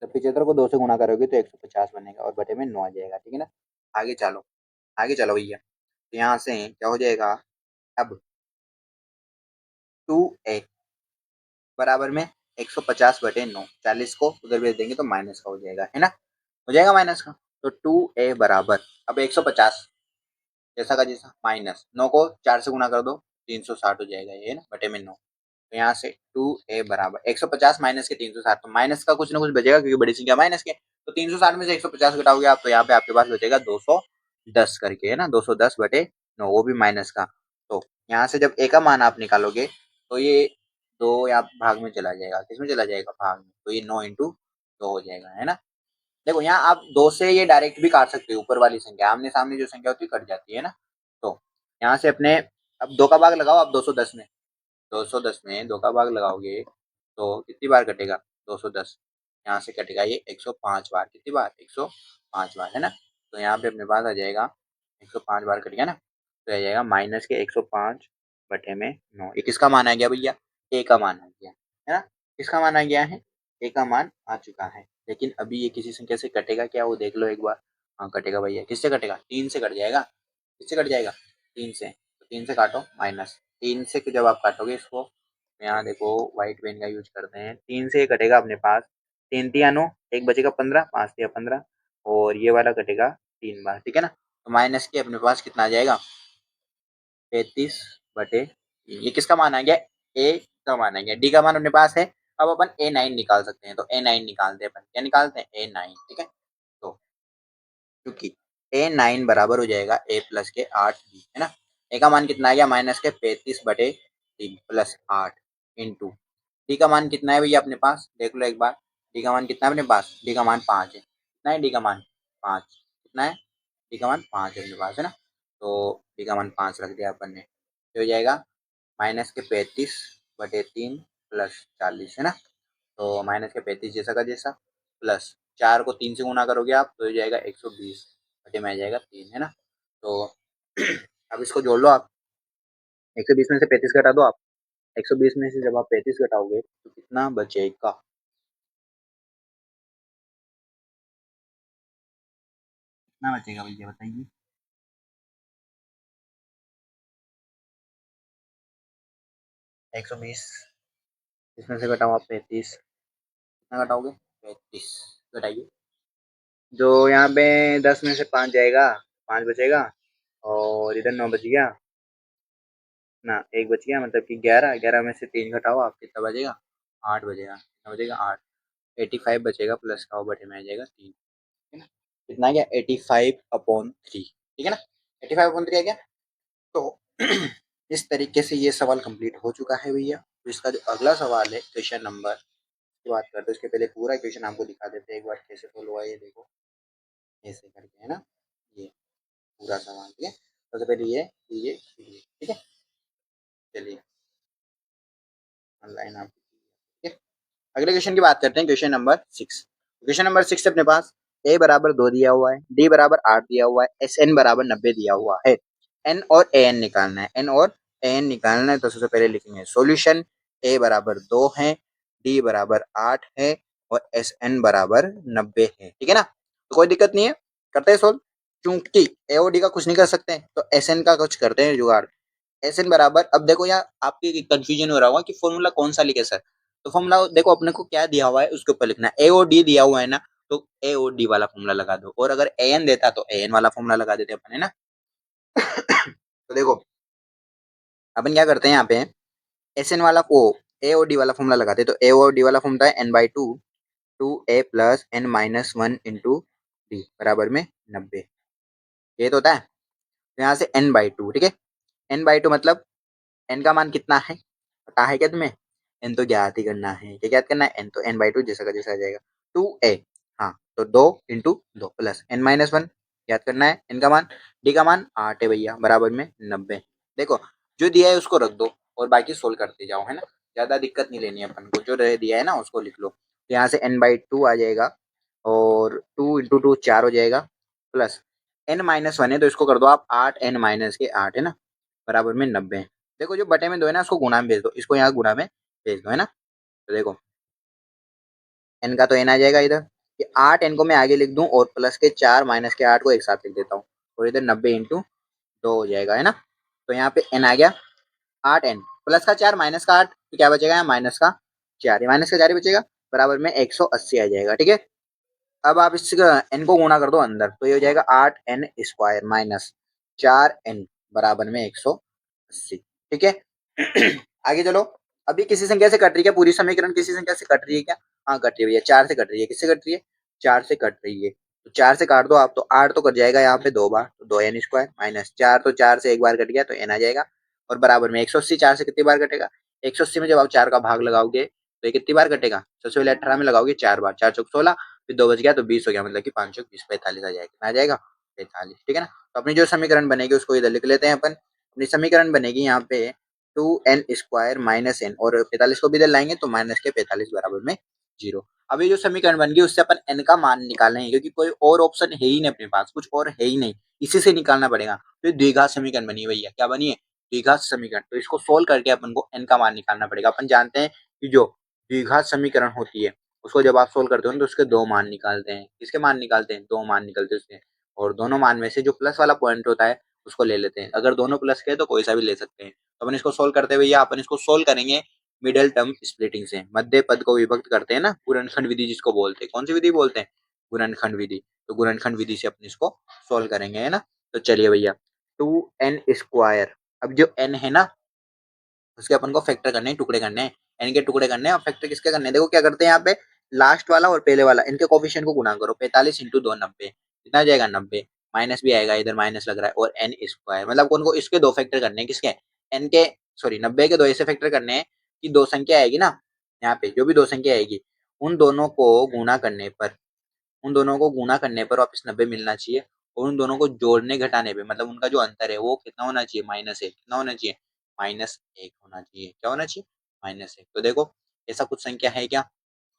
तो 75 को 2 से गुणा करोगे तो 150 बनेगा, और बटे में 9 आ जाएगा, ठीक है ना। आगे चलो, आगे चलो भैया। तो यहाँ से क्या हो जाएगा? अब 2a बराबर में 150/9, 40 को उधर भेज देंगे तो माइनस का हो जाएगा, है ना। हो जाएगा माइनस का। तो 2a बराबर, अब 150 जैसा का जैसा, माइनस 9 को 4 से गुणा कर दो, 360 हो जाएगा ये, है ना, बटे में 9। तो यहाँ से 2a बराबर 150 माइनस के 360, तो माइनस का कुछ ना कुछ बचेगा क्योंकि बड़ी संख्या माइनस के। तो 360 में से 150 घटाओगे आप, तो यहाँ पे आपके पास बचेगा 210 करके, है ना, 210/9, वो भी माइनस का। तो यहाँ से जब a का मान आप निकालोगे तो ये 2 यहाँ भाग में चला जाएगा, किसमें चला जाएगा? भाग में। तो ये 9 इंटू 2 हो जाएगा, है ना। देखो यहाँ आप 2 से ये डायरेक्ट भी काट सकते हो, ऊपर वाली संख्या आमने सामने जो संख्या होती है कट जाती है ना। तो यहाँ से अपने, अब 2 का भाग लगाओ आप 210 में, 210 में 2 का भाग लगाओगे तो कितनी बार कटेगा? 210। यहाँ से कटेगा ये 105 बार। कितनी बार? 105 बार, है ना। तो यहाँ पे अपने पास आ जाएगा 105 बार कटेगा ना, तो आ जाएगा माइनस के 105/9। ये किसका मान आ गया भैया? ए का मान आ गया, है ना। किसका मान आ गया है? ए का मान आ चुका है। लेकिन अभी ये किसी संख्या से कटेगा क्या, वो देख लो एक बार। हाँ कटेगा भैया। किससे कटेगा? 3 से कट जाएगा। किससे कट जाएगा? 3 से। तो 3 से काटो माइनस, 3 से जब आप काटोगे इसको, यहाँ देखो व्हाइट पेन का यूज करते हैं। 3 से ये कटेगा अपने पास, 3 तिया 9, एक बचेगा 15, 5 तिया 15, और ये वाला कटेगा 3 बार, ठीक है ना। तो माइनस के अपने पास कितना आ जाएगा? 35/3। ये किसका मान आ गया? ए का मान आ गया। डी का मान अपने पास है अब अपन A9 निकाल सकते हैं, तो A9 निकालते हैं अपन, क्या निकालते हैं A9, ठीक है। तो क्योंकि A9 बराबर हो जाएगा A प्लस के 8B, है ना। A का मान कितना आ गया माइनस के 35/3 प्लस 8 इंटू डी का मान कितना है भैया अपने पास, देख लो एक बार। डी का मान कितना है अपने पास, डी का मान 5 है। कितना है डी का मान 5, कितना है डी का मान 5 है अपने पास, है ना। तो डी का मान 5 रख दिया अपन ने, तो हो जाएगा माइनस के 35/3 प्लस 40, है ना। तो माइनस के 35 जैसा का जैसा, प्लस 4 को 3 से गुना करोगे आप तो हो जाएगा 120 बटे में आ जाएगा 3, है ना। तो अब इसको जोड़ लो आप, 120 में से 35 घटा दो आप, 120 में से जब आप 35 घटाओगे तो कितना बचेगा, कितना बचेगा भैया बताइए। 120 इसमें से घटाओ आप 35, कितना घटाओगे 35, घटाइए। जो यहाँ पे 10 में से 5 जाएगा, 5 बचेगा, और इधर 9 बच गया ना, एक बच गया, मतलब कि 11, 11 में से 3 घटाओ आप, कितना बचेगा 8 बचेगा, कितना बचेगा 8, 85 बचेगा, प्लस का बटे में आ जाएगा 3, ठीक है ना। कितना आ गया 85/3, ठीक है ना, 85/3 आ गया। तो इस तरीके से ये सवाल कंप्लीट हो चुका है भैया। तो इसका जो अगला सवाल है क्वेश्चन नंबर की बात करते हैं, उसके पहले पूरा क्वेश्चन आपको दिखा देते हैं एक बार कैसे सोल्व हुआ, ये देखो ऐसे करके, है ना, ये पूरा सवाल, ठीक है। सबसे पहले ये ठीक है, चलिए ऑनलाइन आप, ठीक है। अगले क्वेश्चन की बात करते हैं, क्वेश्चन नंबर 6। क्वेश्चन नंबर 6 अपने पास a बराबर 2 दिया हुआ है, d बराबर 8 दिया हुआ है, SN बराबर 90 दिया हुआ है। n और an निकालना है, n और an निकालना है। तो सबसे पहले लिखेंगे सॉल्यूशन, a बराबर 2 है, d बराबर 8 है, और SN बराबर 90 है, ठीक है ना। तो कोई दिक्कत नहीं है, करते हैं सोल्व। क्योंकि a और d का कुछ नहीं कर सकते हैं तो SN का कुछ करते हैं जुगाड़। SN बराबर, अब देखो यहाँ आपके कंफ्यूजन हो रहा होगा कि फॉर्मूला कौन सा लिखे सर। तो फॉर्मूला देखो अपने को क्या दिया हुआ है उसके ऊपर लिखना है, ए और डी दिया हुआ है ना, तो ए और डी वाला फॉर्मूला लगा दो, और अगर ए एन देता तो ए एन वाला फॉर्मूला लगा देते अपन, है ना। तो देखो अपन क्या करते हैं यहाँ पे, एस एन वाला को ए और डी वाला फॉर्मूला लगाते हैं, तो ए और डी वाला फॉर्मूला है n/2 2a plus n-1 into D बराबर में 90, ये तो होता है। तो यहाँ से n/2, ठीक है, n/2 मतलब n का मान कितना है पता है क्या तुम्हें, n तो ज्ञात ही करना है, क्या ज्ञात करना है n, तो n/2 जैसा का जैसा आ जाएगा 2a, हाँ तो 2 इंटू 2 प्लस n-1 याद करना है, n का मान, d का मान 8 है भैया, बराबर में 90। देखो जो दिया है उसको रख दो और बाकी सोल्व करते जाओ, है ना, ज्यादा दिक्कत नहीं लेनी है अपन को, जो रह दिया है ना उसको लिख लो। तो यहाँ से n/2 आ जाएगा, और 2 इंटू 2 4 हो जाएगा, प्लस n-1 है तो इसको कर दो आप 8 n-8, है ना, बराबर में 90। देखो जो बटे में 2 है ना उसको गुणा में भेज दो, इसको यहाँ गुणा में भेज दो, है ना। तो देखो n का तो n आ जाएगा इधर, ये 8 n को मैं आगे लिख दूं और प्लस के 4 माइनस के 8 को एक साथ लिख देता हूँ, और इधर 90 इंटू 2 हो जाएगा, है ना। तो यहाँ पे n आ गया 8n प्लस का 4 माइनस का 8, तो क्या बचेगा यहाँ माइनस का 4, ये माइनस का 4 ही बचेगा, बराबर में 180 आ जाएगा, ठीक है। अब आप इस n को गुणा कर दो अंदर, तो ये हो जाएगा 8n² माइनस 4n बराबर में 180, ठीक है। आगे चलो, अभी किसी संख्या से कट रही है क्या पूरी समीकरण, किसी संख्या से कट रही है क्या, हाँ कट रही है भैया, 4 से कट रही है, किससे कट रही है 4 से कट रही है, तो 4 से काट दो आप, तो 8 तो कट जाएगा यहाँ पे 2 बार, तो 2n² माइनस 4, तो 4 से एक बार कट गया तो n आ जाएगा, और बराबर में 180, 4 से कितनी बार कटेगा 180 में जब आप 4 का भाग लगाओगे तो ये कितनी बार कटेगा, सबसे पहले 18 में लगाओगे 4 बार, 4 चौक 16, फिर 2 बच गया तो 20 हो गया, मतलब कि 5 चौक 20, 45 आ जाएगा, कितना आ जाएगा 45, ठीक है ना। तो अपनी जो समीकरण बनेगी उसको इधर लिख लेते हैं अपन, अपनी समीकरण बनेगी यहाँ पे 2n² माइनस n, और 45 को भी इधर लाएंगे तो माइनस के 45 बराबर में 0। अभी जो समीकरण बन गई उससे अपन n का मान निकालेंगे, क्योंकि कोई और ऑप्शन है ही नहीं अपने पास, कुछ और है ही नहीं, इसी से निकालना पड़ेगा। तो ये द्विघात समीकरण बनी भैया, क्या बनी है द्विघात समीकरण, तो इसको सोल्व करके अपन को n का मान निकालना पड़ेगा। अपन जानते हैं कि जो द्विघात समीकरण होती है उसको जब आप सोल्व करते हो तो उसके दो मान निकालते हैं, किसके मान निकालते हैं, दो मान निकलते हैं उसके, और दोनों मान में से जो प्लस वाला पॉइंट होता है उसको ले लेते हैं, अगर दोनों प्लस के तो कोई सा भी ले सकते हैं। तो अपन इसको सोल्व करते हुए, या अपन इसको सोल्व करेंगे मिडल टर्म स्प्लिटिंग से, मध्य पद को विभक्त करते हैं ना, गुणनखंड विधि जिसको बोलते हैं, कौन सी विधि बोलते हैं गुणनखंड विधि, तो गुणनखंड विधि से अपन इसको सोल्व करेंगे, है ना। तो चलिए भैया 2n², अब जो n है ना उसके अपन को फैक्टर करने हैं, टुकड़े करने हैं, एन के टुकड़े करने हैं और फैक्टर किसके करने हैं। देखो क्या करते हैं यहाँ पे, लास्ट वाला और पहले वाला इनके कोफिशिएंट को गुणा करो, 45 इंटू 2 90, कितना आ जाएगा 90, माइनस भी आएगा इधर माइनस लग रहा है, और एन स्क्वायर मतलब उनको इसके दो फैक्टर करने हैं, किसके, एन के, सॉरी 90 के दो ऐसे फैक्टर करने हैं कि दो संख्या आएगी ना, यहाँ पे जो भी दो संख्या आएगी उन दोनों को गुणा करने पर, उन दोनों को गुणा करने पर वापस 90 मिलना चाहिए, और उन दोनों को जोड़ने घटाने पे मतलब उनका जो अंतर है वो कितना होना चाहिए, -1, कितना होना चाहिए, -1 होना चाहिए, क्या होना चाहिए, -1। तो देखो ऐसा कुछ संख्या है क्या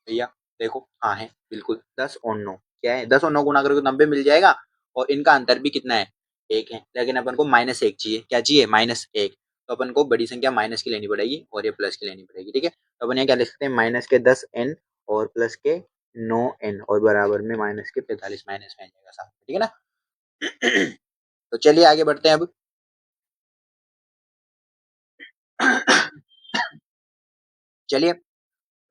भैया, देखो हाँ है बिल्कुल, 10 और 9, क्या है 10 और 9 गुणा करोगे तो 90 मिल जाएगा, और इनका अंतर भी कितना है, 1 है, लेकिन अपन को -1 चाहिए, क्या चाहिए, -1, तो अपन को बड़ी संख्या माइनस की लेनी पड़ेगी और ये प्लस की लेनी पड़ेगी, ठीक है। तो अपन ये क्या लिख सकते हैं, माइनस के 10n और प्लस के 9n और बराबर में माइनस के 45, माइनस में आ जाएगा साथ में, ठीक है ना। तो चलिए आगे बढ़ते हैं अब। चलिए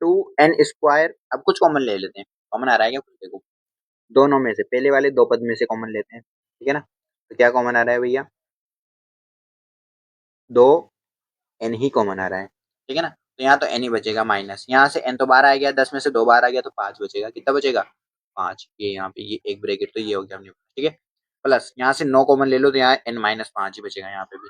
2n² अब कुछ कॉमन ले लेते हैं, कॉमन आ रहा है क्या कुछ, देखो दोनों में से पहले वाले दो पद में से कॉमन लेते हैं, ठीक है ना। तो क्या कॉमन आ रहा है भैया, दो एन ही कॉमन आ रहा है, ठीक है ना। तो यहाँ तो एन ही बचेगा माइनस, यहाँ से एन तो बाहर आ गया, 10 में से 2 बाहर आ गया तो 5 बचेगा, कितना बचेगा 5, ये यहाँ पे ये एक ब्रैकेट तो ये हो गया अपने पास, ठीक है। प्लस यहाँ से 9 कॉमन ले लो तो यहाँ n-5 ही बचेगा यहाँ पे भी,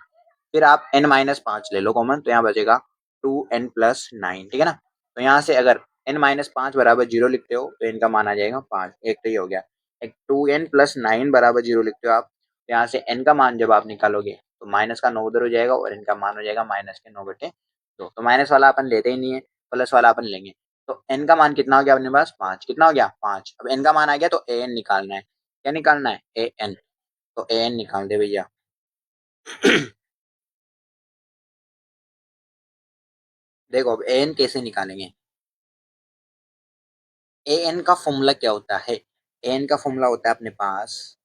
फिर आप n-5 ले लो कॉमन तो यहाँ बचेगा 2n+9, ठीक है ना। तो यहाँ से अगर n-5 बराबर 0 लिखते हो तो इनका मान आ जाएगा 5, एक तो ये हो गया। एक 2n+9 बराबर 0 लिखते हो आप, तो यहाँ से n का मान जब आप निकालोगे तो माइनस का 9 उधर हो जाएगा और इनका मान हो जाएगा माइनस के 9/2। तो माइनस वाला अपन लेते ही नहीं है, प्लस वाला अपन लेंगे। तो n का मान कितना हो गया अपने पास, 5, कितना हो गया 5। अब n का मान आ गया तो an निकालना है, क्या निकालना है, an, तो an निकाल दे भैया। देखो अब an कैसे निकालेंगे, an का फॉर्मूला क्या होता है, an का फॉर्मूला होता है अपने पास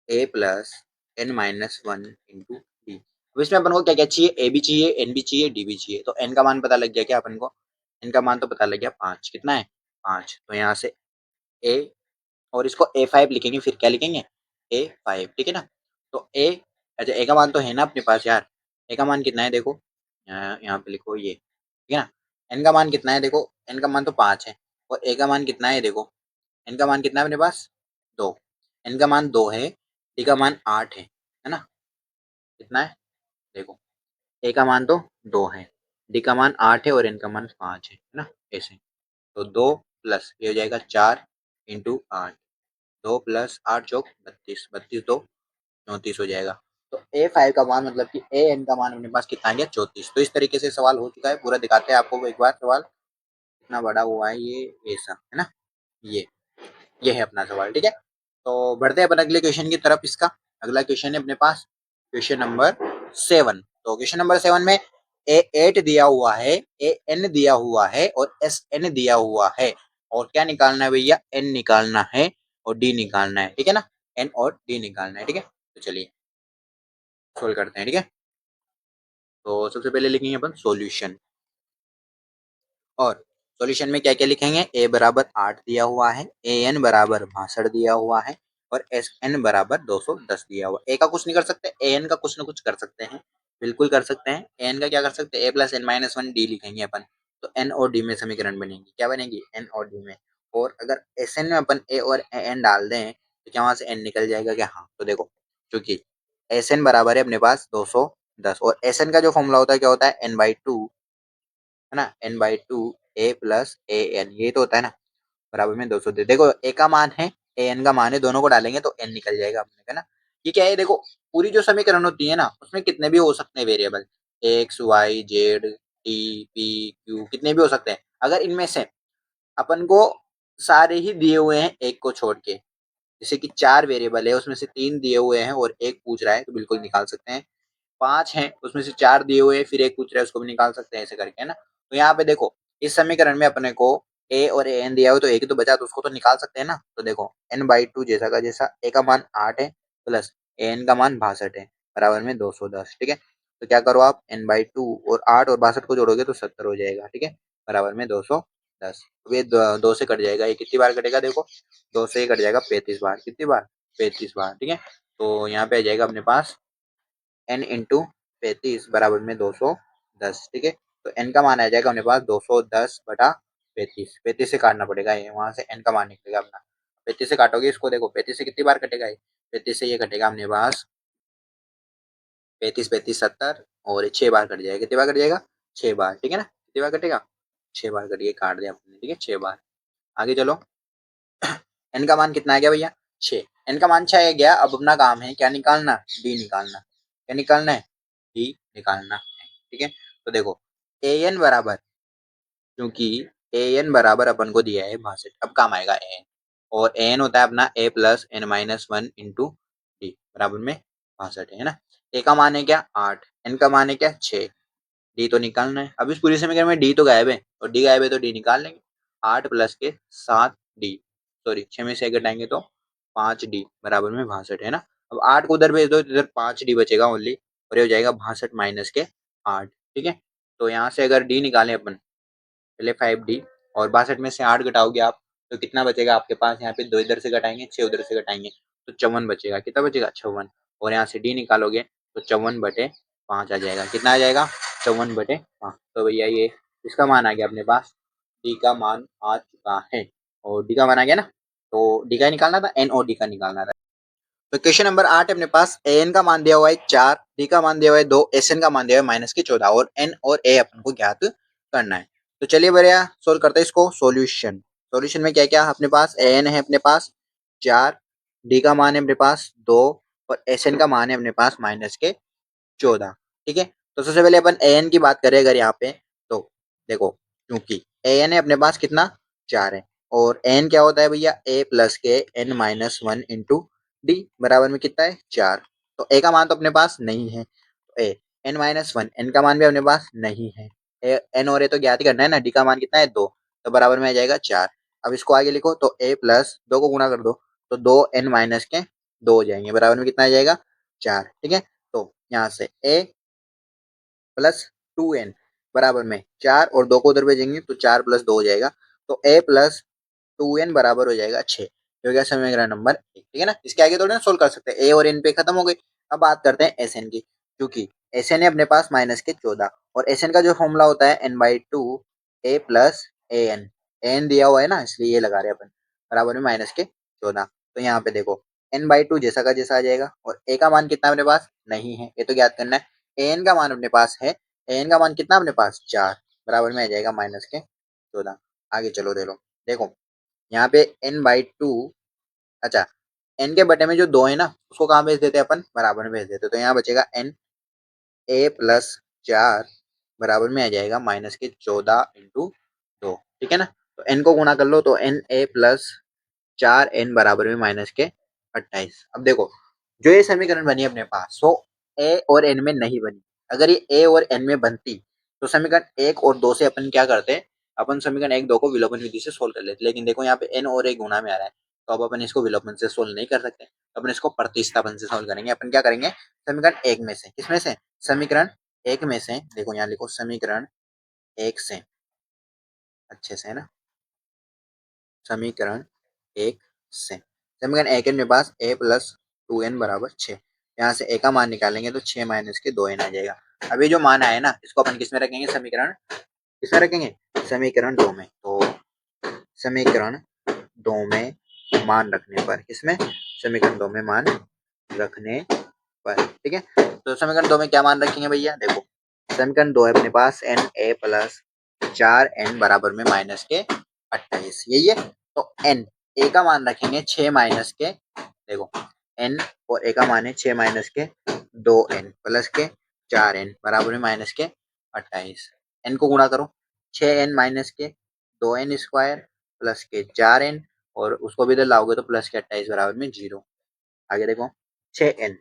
a+n-1 इंटू डी। अब इसमें अपन को क्या क्या चाहिए, ए भी चाहिए, एन भी चाहिए, डी भी चाहिए। तो एन का मान पता लग गया क्या अपन को, एन का मान तो पता लग गया 5, कितना है 5, तो यहाँ से ए और इसको A5 लिखेंगे, फिर क्या लिखेंगे A5, ठीक है ना। तो ए, अच्छा ए का मान तो है ना अपने पास यार, ए का मान कितना है देखो, यहाँ पे लिखो ये, ठीक है ना। एन का मान कितना है देखो, एन का मान तो 5 है, और ए का मान कितना है देखो, एन का मान कितना है अपने पास 2, एन का मान 2 है, डी का मान 8 है ना, कितना है देखो, ए का मान तो 2 है, डी का मान 8 है और एन का मान 5 है ना, ऐसे। तो 2 प्लस ये हो जाएगा 4 इंटू 8, 2 प्लस 8 चौक 32, 32 तो 34 हो जाएगा। तो A5 का मान मतलब कि AN का मान अपने पास कितना आ गया 34। तो इस तरीके से सवाल हो चुका है, पूरा दिखाते हैं आपको एक बार सवाल, कितना बड़ा हुआ है ये, ऐसा है ना, ये है अपना सवाल, ठीक है। तो बढ़ते हैं अपन अगले क्वेश्चन की तरफ। इसका अगला क्वेश्चन है अपने पास क्वेश्चन नंबर 7। तो क्वेश्चन नंबर 7 में A8 दिया हुआ है, AN दिया हुआ है और SN दिया हुआ है, और क्या निकालना है भैया, N निकालना है और D निकालना है, ठीक है ना, N और D निकालना है, ठीक है। तो चलिए सोल्व करते हैं, ठीक है। तो सबसे पहले लिखेंगे अपन सॉल्यूशन, और सॉल्यूशन में क्या क्या लिखेंगे, ए बराबर 8 दिया हुआ है, ए एन बराबर 62 दिया हुआ है, और एस एन बराबर 210 दिया हुआ है। ए का कुछ नहीं कर सकते, ए एन का कुछ ना कुछ कर सकते हैं, बिल्कुल कर सकते हैं। ए एन का क्या कर सकते हैं, A+n-1 डी लिखेंगे अपन, तो एन और डी में समीकरण बनेगी, क्या बनेगी एन और डी में। और अगर एस एन में अपन ए और एन डाल दें तो क्या वहां से एन निकल जाएगा क्या, हाँ। तो देखो क्योंकि एस एन बराबर है अपने पास 210, और एस एन का जो फॉर्मूला होता है क्या होता है, n/2, है ना, n/2 A+an, ये तो होता है ना, बराबर में 200 दे। देखो ए का मान है, ए एन का मान है, दोनों को डालेंगे तो एन निकल जाएगा अपने का ना। ये क्या है देखो, पूरी जो समीकरण होती है ना उसमें कितने भी हो सकते हैं variable, X Y Z T P Q, कितने भी हो सकते हैं। अगर इनमें से अपन को सारे ही दिए हुए हैं एक को छोड़ के, जैसे कि 4 वेरिएबल है उसमें से 3 दिए हुए हैं और एक पूछ रहा है, तो बिल्कुल निकाल सकते हैं। 5 हैं उसमें से 4 दिए हुए हैं फिर एक पूछ रहा है, उसको भी निकाल सकते हैं, ऐसे करके, है ना। तो यहाँ पे देखो इस समीकरण में अपने को ए और ए एन दिया हुआ तो एक ही तो बचा, तो उसको तो निकाल सकते हैं ना। तो देखो n/2 जैसा का जैसा, ए का मान 8 है प्लस ए एन का मान 62 है, बराबर में 210, ठीक है। तो क्या करो आप n/2 और 8 और 62 को जोड़ोगे तो 70 हो जाएगा, ठीक है, बराबर में 210। अब ये 2 से कट जाएगा, ये कितनी बार कटेगा देखो, 2 से कट जाएगा 35 बार, कितनी बार 35 बार, ठीक है। तो यहाँ पे आ जाएगा अपने पास n इंटू 35 बराबर में 210, ठीक है। तो n का मान आ जाएगा अपने पास 210/35। 35 से काटना पड़ेगा, ये वहां से n का मान निकलेगा अपना। 35 से काटोगे इसको, देखो 35 से कितनी बार कटेगा ये, 35 से ये कटेगा अपने पास 35 35 70 और 6 बार कट जाएगा। कितनी बार कट जाएगा, 6 बार, ठीक है ना। कितनी बार कटेगा, 6 बार कटिए, काट दिया आपने, ठीक है 6 बार। आगे चलो, n का मान कितना आ गया भैया, 6। n का मान 6 आ गया। अब अपना काम है क्या निकालना, d निकालना। क्या निकालना है, d निकालना है, ठीक है। तो देखो an बराबर, क्योंकि an बराबर अपन को दिया है 62, अब काम आएगा an, और an होता है अपना a plus n minus 1 into D बराबर में 62 है ना। a का मान है क्या 8, n का मान है क्या 6, डी तो निकालना है। अब इस पूरी समीकरण में डी तो गायब है, और डी गायब है तो डी निकाल लेंगे। 8 प्लस के 7 डी, सॉरी 6 में से एक घटाएंगे तो 5 डी बराबर में 62 है ना। अब 8 को उधर भेज दो, इधर 5 डी बचेगा ओनली, और ये हो जाएगा 62 माइनस के 8, ठीक है। तो यहाँ से अगर डी निकालें अपन, पहले 5 डी, और 62 में से 8 घटाओगे आप, तो कितना बचेगा आपके पास, यहाँ पे 2 इधर से घटाएंगे, 6 उधर से घटाएंगे, तो 54 बचेगा। कितना बचेगा, 54। और यहाँ से डी निकालोगे तो 54/5 आ जाएगा। कितना आ जाएगा, 54/5। तो भैया ये इसका मान आ गया अपने पास, डी का मान आ चुका है, और डी का मान आ गया ना। तो डी का ही निकालना था, एन और डी का निकालना था। तो क्वेश्चन नंबर 8 है अपने पास, ए एन का मान दिया हुआ है 4, डी का मान दिया हुआ है 2, एस एन का मान दिया हुआ है -14, और एन और ए अपन को ज्ञात करना है। तो चलिए बढ़िया सोल्व करते हैं इसको। सॉल्यूशन, सॉल्यूशन में क्या क्या अपने पास, ए एन है अपने पास 4, डी का मान है अपने पास 2, और एस एन का मान है अपने पास -14, ठीक है। तो सबसे पहले अपन ए एन की बात करें अगर यहाँ पे, तो देखो क्योंकि ए एन है अपने पास कितना 4 है, और एन क्या होता है भैया ए प्लस के एन माइनस 1 इंटू डी बराबर में कितना है 4। तो ए का मान तो अपने पास नहीं है, तो ए n-1, एन का मान भी अपने पास नहीं है, एन और ए तो ज्ञात ही करना है ना। डी का मान कितना है 2, तो बराबर में आ जाएगा 4। अब इसको आगे लिखो तो ए प्लस 2 को गुणा कर दो, तो 2n माइनस के 2 हो जाएंगे, बराबर में कितना आ जाएगा 4, ठीक है। तो यहाँ से ए प्लस 2n बराबर में 4, और 2 को उधर भेजेंगे तो 4 प्लस 2 हो जाएगा, तो ए प्लस 2n बराबर हो जाएगा 6, जो गया समीकरण नंबर 1, ठीक है ना। इसके आगे थोड़ी ना सोल्व कर सकते हैं, ए और एन पे खत्म हो गई। अब बात करते हैं एस एन की, क्योंकि एस एन है अपने पास -14, और एस एन का जो फॉर्मूला होता है n/2 A plus A N, N दिया हुआ है ना इसलिए ये लगा रहे हैं अपन, बराबर में -14। तो यहाँ पे देखो n/2 जैसा का जैसा आ जाएगा, और ए का मान कितना अपने पास नहीं है, ये तो ज्ञात करना है। एन का मान अपने पास है, एन का मान कितना अपने पास 4, बराबर में आ जाएगा -14। आगे चलो देखो, देखो यहाँ पे n/2, अच्छा n के बटे में जो 2 है ना उसको कहाँ भेज देते हैं अपन, बराबर में भेज देते हैं। तो यहाँ बचेगा n a प्लस 4 बराबर में आ जाएगा -14 × 2, ठीक है ना। तो n को गुणा कर लो तो n a प्लस 4n बराबर में -28। अब देखो जो ये समीकरण बनी अपने पास, सो a और n में नहीं बनी। अगर ये a और n में बनती तो समीकरण 1 और 2 से अपन क्या करते, अपन समीकरण 1 2 को विलोपन विधि से सोल्व कर लेते। लेकिन देखो यहाँ पे n और a गुणा में आ रहा है, तो अब अपन इसको विलोपन से सोल्व नहीं कर सकते, तो अपन इसको प्रतिस्थापन से सोल्व करेंगे। अपन क्या करेंगे, समीकरण 1 में से, किसमें से, समीकरण 1 में से, देखो यहाँ लिखो समीकरण 1 से, अच्छे से है ना, समीकरण 1 से, समीकरण 1 के पास a प्लस 2n बराबर 6, यहाँ से a का मान निकालेंगे तो 6 माइनस के 2n आ जाएगा। अभी जो मान आया ना इसको अपन किसमें रखेंगे, समीकरण किसमें रखेंगे, समीकरण 2 में। तो समीकरण 2 में मान रखने पर, किसमें, समीकरण 2 में मान रखने पर, ठीक है। तो समीकरण 2 में क्या मान रखेंगे भैया, देखो समीकरण 2 है अपने पास n a प्लस 4n बराबर में -28, यही है। तो n a का मान रखेंगे 6 माइनस के, देखो n और a का मान है 6 माइनस के 2n प्लस के 4n बराबर में -28। n को गुणा करो, 6n माइनस के 2n स्क्वायर प्लस के 4n, और उसको भी इधर लाओगे तो प्लस के 28 बराबर में 0। आगे देखो 6n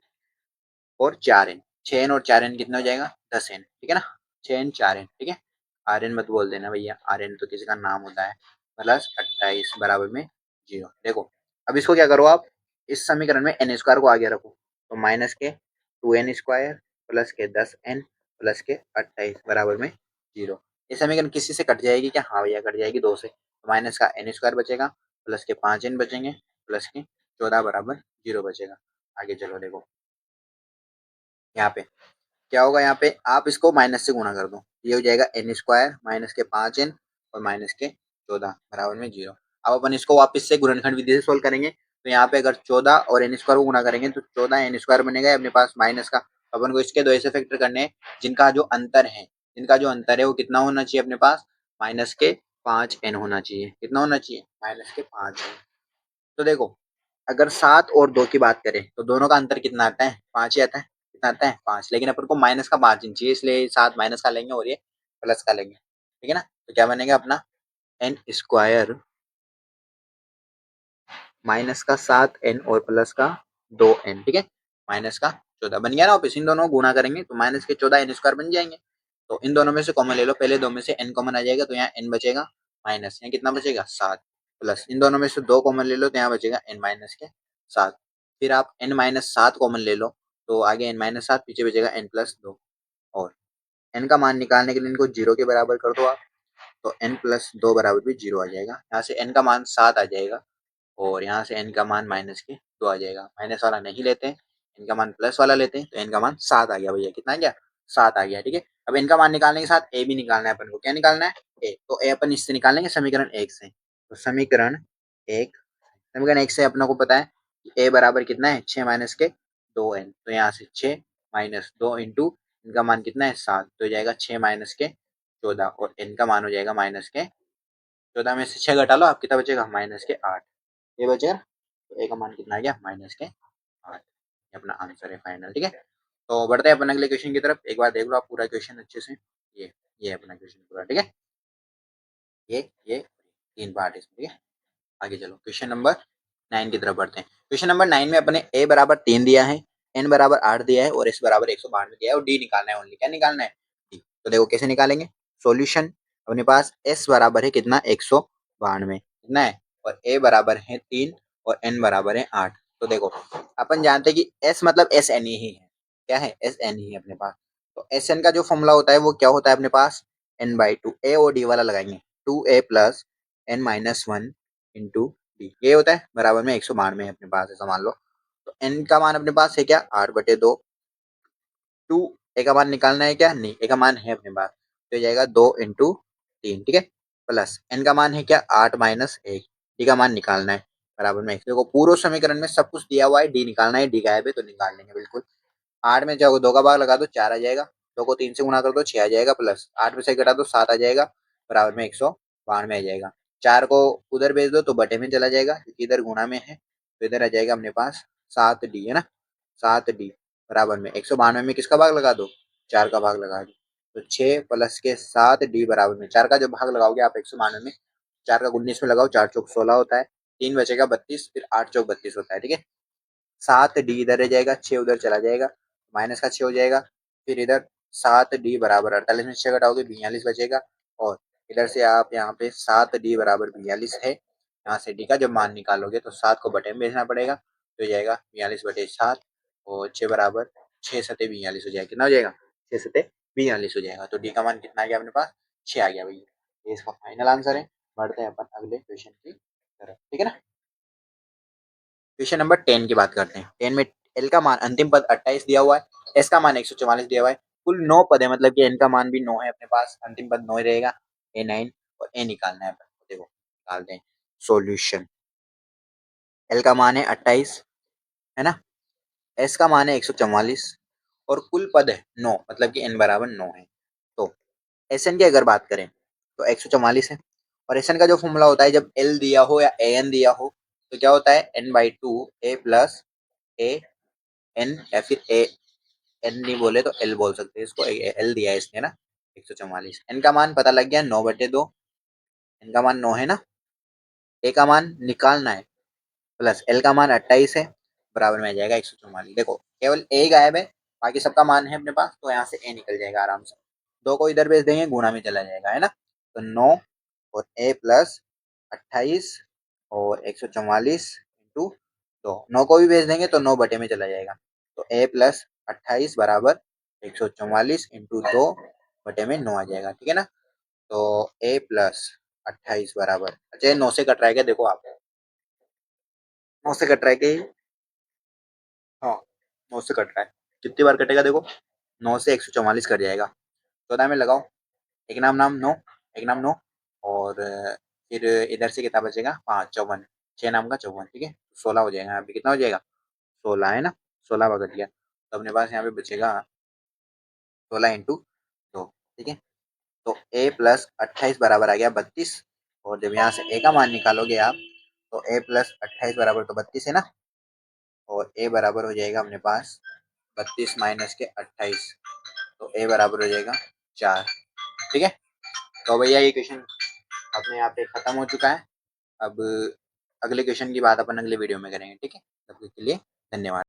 और 4n, 6n और 4n कितना हो जाएगा 10n, ठीक है ना, 6n 4n, ठीक है। rn मत बोल देना भैया, rn तो किसी का नाम होता है, +28 बराबर में 0। देखो अब इसको क्या करो आप, इस समीकरण में n स्क्वायर को आगे रखो, तो माइनस के 2n स्क्वायर प्लस के 10n प्लस के 28 बराबर में 0। ये समीकरण किसी से कट जाएगी क्या, हाँ भैया कट जाएगी 2 से, तो माइनस का n स्क्वायर बचेगा प्लस के 5n बचेंगे प्लस के 14 बराबर 0 बचेगा। आगे चलो देखो यहाँ पे क्या होगा, यहाँ पे आप इसको माइनस से गुणा कर दो, ये हो जाएगा एन स्क्वायर माइनस के 5n और माइनस के 14 बराबर में 0। अब अपन इसको वापस से गुणनखंड विधि से सोल्व करेंगे। तो यहाँ पे अगर 14 और एन स्क्वायर को गुणा करेंगे तो 14 एन स्क्वायर बनेगा अपने पास माइनस का। अपन को इसके दो ऐसे फैक्टर करने हैं जिनका जो अंतर है वो कितना होना चाहिए अपने पास, माइनस के 5n होना चाहिए। कितना होना चाहिए, माइनस के 5n। तो देखो अगर 7 और 2 की बात करें तो दोनों का अंतर कितना आता है, 5 ही आता है। कितना आता है, 5। लेकिन अपन को माइनस का मार्जिन चाहिए, इसलिए 7 माइनस का लेंगे और ये प्लस का लेंगे। ठीक है ना, तो क्या बनेगा अपना एन स्क्वायर माइनस का 7n और प्लस का 2n। ठीक है, माइनस का 14 बन गया ना। वापस इन दोनों को गुणा करेंगे तो माइनस के 14 एन स्क्वायर बन जाएंगे। तो इन दोनों में से कॉमन ले लो, पहले दो में से n कॉमन आ जाएगा तो यहाँ n बचेगा माइनस, यहाँ कितना बचेगा 7, प्लस इन दोनों में से 2 कॉमन ले लो तो यहाँ बचेगा n माइनस के 7। फिर आप n माइनस 7 कॉमन ले लो तो आगे n माइनस 7, पीछे बचेगा n प्लस 2। और n का मान निकालने के लिए इनको 0 के बराबर कर दो आप, तो n प्लस 2 बराबर भी 0 आ जाएगा। यहाँ से n का मान 7 आ जाएगा और यहाँ से n का मान माइनस के 2 आ जाएगा। माइनस वाला नहीं लेते हैं, n का मान प्लस वाला लेते हैं, तो n का मान 7 आ गया भैया। कितना आ गया, 7 आ गया। ठीक है, अब n का मान निकालने के साथ a भी निकालना है अपन को। क्या निकालना है, a। तो a अपन इससे निकालेंगे समीकरण 1 से। तो समीकरण 1 से अपने को पता है कि a बराबर कितना है, 6 माइनस के 2n। तो यहाँ से 6 माइनस 2 इंटू इनका मान कितना है 7, तो हो जाएगा 6 माइनस के 14 और n का मान हो जाएगा माइनस के 14 में से 6 घटा लो आप, कितना बचेगा माइनस के 8। ये बचेगा, तो ए का मान कितना आ गया, माइनस के 8। ये अपना आंसर है फाइनल। ठीक है, तो बढ़ते हैं अपन अगले क्वेश्चन की तरफ। एक बार देख लो आप पूरा क्वेश्चन अच्छे से। ये अपना क्वेश्चन पूरा। ठीक है, ये 3 पार्ट है इसमें। ठीक है, आगे चलो क्वेश्चन नंबर 9 की तरफ बढ़ते हैं। क्वेश्चन नंबर 9 में अपने a बराबर 3 दिया है, n बराबर 8 दिया है और s बराबर 192 दिया है और d निकालना है। ओनली क्या निकालना है, d। तो देखो कैसे निकालेंगे, सॉल्यूशन। अपने पास s बराबर है कितना, 192 कितना है, और a बराबर है 3 और n बराबर है 8। तो देखो अपन जानते हैं कि s मतलब एस एन ही है। क्या है, एस एन ही है अपने पास। तो एस एन का जो फॉर्मूला होता है वो क्या होता है अपने पास, n/2। a और d वाला लगाएंगे, 2a plus n-1 into D, ये होता है बराबर में 192 है अपने पास, ऐसा मान लो। तो n का मान अपने पास है क्या, 8/2। 2 ए का मान निकालना है क्या, नहीं, ए का मान है अपने पास, तो ये जाएगा 2 इंटू 3। ठीक है, प्लस n का मान है क्या, 8 माइनस 1। डी का मान निकालना है बराबर में 1। देखो पूर्व समीकरण में सब कुछ दिया हुआ है, डी निकालना है, डी गायब है तो निकाल लेंगे बिल्कुल। 8 में जाओ 2 का भाग लगा दो 4 आ जाएगा, 2 को 3 से गुणा कर दो 6 आ जाएगा, प्लस 8 में से घटा दो 7 आ जाएगा, बराबर में 192 आ जाएगा। 4 को उधर भेज दो तो बटे में चला जाएगा क्योंकि इधर गुणा में है, तो इधर आ जाएगा अपने पास 7d, है ना, 7d बराबर में 192 में किसका भाग लगा दो, 4 का भाग लगा दो। तो 6 प्लस के 7d बराबर में 4 का जो भाग लगाओगे आप 192 में, 4 का 19 में लगाओ, 4 चौक 16 होता है, 3 बचेगा 32, फिर 8 चौक 32 होता है। ठीक है, 7d इधर रह जाएगा, 6 उधर चला जाएगा, माइनस का 6 हो जाएगा। फिर इधर 7d बराबर 48 में 6 घटाओगे 42 बचेगा, और इधर से आप यहाँ पे 7d बराबर 42 है, यहाँ से d का जब मान निकालोगे तो 7 को बटे में भेजना पड़ेगा, तो हो जाएगा 42/7 और 6 बराबर 6 सते 42 हो जाएगा। कितना हो जाएगा, 6 सते 42 हो जाएगा। तो d का मान कितना आ गया अपने पास, 6 आ गया भैया। ये इसका फाइनल आंसर है। बढ़ते हैं अपन अगले क्वेश्चन की तरफ। ठीक है ना, क्वेश्चन नंबर 10 की बात करते हैं। 10 में एल का मान अंतिम पद 28 दिया हुआ है, एस का मान 144 दिया हुआ है, कुल 9 पद है, मतलब कि एन का मान भी 9 है अपने पास, अंतिम पद 9 ही रहेगा, A9, और ए निकालना है अपन को। देखो निकालते हैं सॉल्यूशन। एल का मान है 28, है ना, एस का मान है 144 और कुल पद है 9, मतलब कि एन बराबर 9 है। तो एस एन की अगर बात करें तो 144 है, और एस एन का जो फॉर्मूला होता है जब एल दिया हो या ए एन दिया हो तो क्या होता है, n/2 a plus A N, या फिर ए एन नहीं बोले तो एल बोल सकते हैं इसको, एल दिया है इसने ना 144। एन का मान पता लग गया 9/2, एन का मान 9 है ना, ए का मान निकालना है, प्लस एल का मान 28 है, बराबर में आ जाएगा 144। देखो केवल ए गायब है, बाकी सबका मान है अपने पास, तो यहाँ से ए निकल जाएगा आराम से। 2 को इधर भेज देंगे गुणा में चला जाएगा, है ना, तो 9 और ए प्लस 28 और 144 इंटू 2, 9 को भी भेज देंगे तो 9 बटे में चला जाएगा, तो ए प्लस 28 बराबर 144 इंटू 2 बटे में 9 आ जाएगा। ठीक है ना, तो ए प्लस 28 बराबर, अच्छा 9 से कट रहा है क्या, देखो आप 9 से कट रहा है क्या, हाँ 9 से कट रहा है, कितनी बार कटेगा देखो, 9 से 144 कट जाएगा, 14 में लगाओ, एक नाम नाम 9, एक नाम 9 और फिर इधर से कितना बचेगा 5 54, 6 नाम का 54, ठीक है 16 हो जाएगा। यहाँ पे कितना हो जाएगा 16 है ना, 16 बच गया तो अपने पास यहाँ पे बचेगा 16 इंटू 2, ठीक है। तो a प्लस 28 बराबर आ गया 32 और जब यहाँ से a का मान निकालोगे आप तो a प्लस 28 बराबर तो 32 है ना, और a बराबर हो जाएगा अपने पास 32 माइनस के 28, तो a बराबर हो जाएगा 4, ठीक है। तो भैया ये क्वेश्चन अपने यहाँ पे खत्म हो चुका है। अब अगले क्वेश्चन की बात अपन अगले वीडियो में करेंगे, ठीक है। तब तक के लिए धन्यवाद।